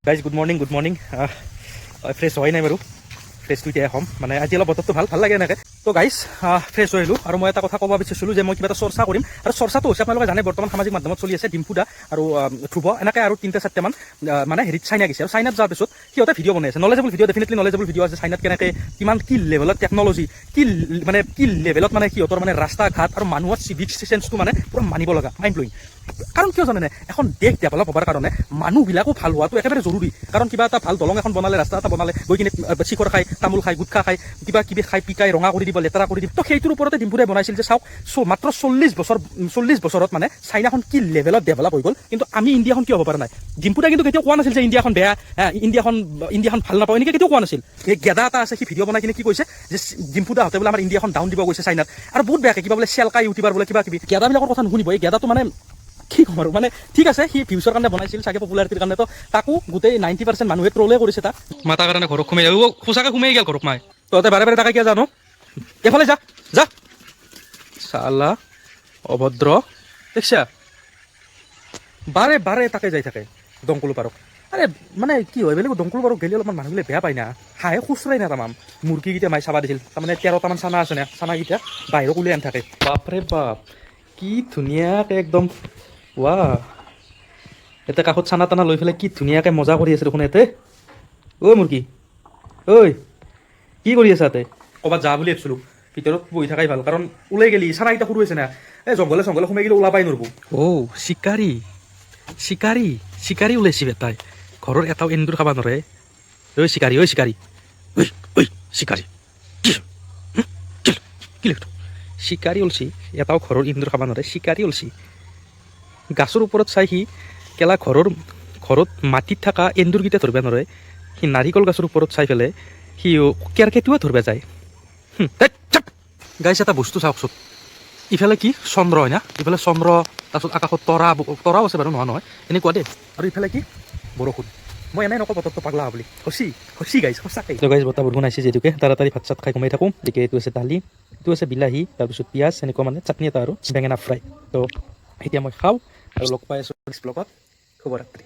Guys good morning fresh হয় নাই বাৰু ফ্ৰেছটো এতিয়া হ'ম মানে আজি অলপ বতৰটো ভাল লাগে এনেকৈ তো গাইজ ফ্ৰেছ হৈ আহিলোঁ আৰু মই এটা কথা ক'ব বিচাৰিছিলোঁ যে মই কিবা এটা চৰ্চা কৰিম আৰু চৰ্চাটো হৈছে আপোনালোকে জানে বৰ্তমান সামাজিক মাধ্যমত চলি আছে ডিম্পু দা আৰু ধ্ৰুৱ এনেকৈ আৰু 3-4মান মানে হেৰিত চাইনা গৈছে আৰু চাইনাত যোৱাৰ পিছত সিহঁতে ভিডিঅ' বনাই আছে knowledgeable video' definitely knowledgeable video' আছে চাইনাত কেনেকৈ কিমান কি লেভেলত টেকন'লজি কি লেভেলত মানে সিহঁতৰ মানে ৰাস্তা ঘাট আৰু মানুহৰ চিভিক চেন্সটো মানে পূৰা মানিব লগা মাইণ্ড ব্লয়িং কাৰণ কিয় জানেনে এখন দেশ ডেভেলপ হ'বৰ কাৰণে মানুহবিলাকো ভাল হোৱাটো একেবাৰে জৰুৰী কাৰণ কিবা এটা ভাল দলং এখন বনালে ৰাস্তা এটা বনালে গৈ কিনে চিখৰ খাই তামোল খাই গুটখা খাই কিবা কিবি খাই পিকাই ৰঙা কৰি দিব লেতেৰা কৰি দিব তো সেইটোৰ ওপৰতে ডিম্পুৰে বনাইছিল যে চাওক মাত্ৰ 40 বছৰত মানে চাইনাখন কি লেভেলত ডেভেলপ হৈ গ'ল কিন্তু আমি ইণ্ডিয়াখন কিয় হ'ব পৰা নাই ডিম্পুৰে কিন্তু কেতিয়াও কোৱা নাছিল যে ইণ্ডিয়াখন বেয়া ইণ্ডিয়াখন ভাল নাপাওঁ এনেকৈ কেতিয়াও কোৱা নাছিল এই গেদা এটা আছে সি ভিডিঅ' বনাই কিনে কি কৈছে যে ডিম্পু দাহঁতে বোলে আমাৰ ইণ্ডিয়াখন ডাউন দিব গৈছে চাইনাত আৰু বহুত বেয়াকৈ কিবা বোলে চেলকা ইউটিউবাৰ বোলে কিবা কিবি গেদাবিলাকৰ কথা নুশুনিব এই গেদাটো মানে কি ক'ম আৰু মানে ঠিক আছে সি ভিউচৰ কাৰণে বনাইছিল চাগে পপুলাৰিটিৰ কাৰণে তো তাকো গোটেই 90% মানুহে ট্ৰলে কৰিছে তাক মাতাৰ কাৰণে ঘৰত সোমাই যাব সঁচাকৈ সোমাই গ'ল ঘৰত মাই তহঁতে বাৰে তাকে কিয় জানো এফালে যা চালা অভদ্ৰ দেখছা বাৰে তাকে যাই থাকে দংকুলো পাৰক আৰে মানে কি হয় বেলেগ দংকুলো পাৰক গেলি অলপমান মানুহবিলাক বেয়া পায় না হাঁহে খুচৰাই না তামাম মুৰ্গীকেইটা মাই চাবা দিছিল তাৰমানে 13টামান চানা আছে না চানাকেইটা বাহিৰত উলিয়াই আনি থাকে বাপৰে বাপ কি ধুনীয়াকৈ একদম ৱা এতিয়া কাষত চানা টানা লৈ পেলাই কি ধুনীয়াকৈ মজা কৰি আছে দেখোন ইয়াতে ঐ মুৰ্গী ঐ কি কৰি আছা তাতে ক'ৰবাত যা বুলি ভাবিছিলোঁ ভিতৰত বহি থাকাই ভাল কাৰণ ওলাই গেলি চানাকেইটা সৰু হৈছে না এই জংঘলে সোমাই গেলি ওলাবাই নোৱাৰিব চিকাৰী ওলাইছি বেটাই ঘৰৰ এটাও এন্দুৰ খাব নোৱাৰে ঐ চিকাৰী কি লিখটো চিকাৰী ওলছি এটাও ঘৰৰ এন্দুৰ খাব নোৱাৰে চিকাৰী ওলছি গাছৰ ওপৰত চাই সি কেলা ঘৰত মাটিত থকা এন্দুৰকেইটা ধৰিব নোৱাৰে সি নাৰিকল গাছৰ ওপৰত চাই পেলাই সি কেৰকেটুৱা ধৰিব যায় গাইছ এটা বস্তু চাওকচোন ইফালে কি চন্দ্ৰ হয় না ইফালে চন্দ্ৰ তাৰপিছত আকাশত তৰাও আছে বাৰু নহয় এনেকুৱা দেই আৰু ইফালে কি বৰষুণ মই এনেই নকওঁ বতৰটো পাগলা বুলি সঁচি গাইছ সঁচাকৈ গাইছ বতাহ বৰষুণ আহিছে যিহেতুকে তাড়াতাড়ি ভাত চাত খাই কমাই থাকোঁ গতিকে এইটো আছে দালি এইটো আছে বিলাহী তাৰপিছত পিঁয়াজ এনেকুৱা মানে চাটনি এটা আৰু বেঙেনা ফ্ৰাই তো এতিয়া মই খাওঁ আৰু লগ পাই আছোঁ নেক্সট ব্লগত শুভৰাত্ৰি।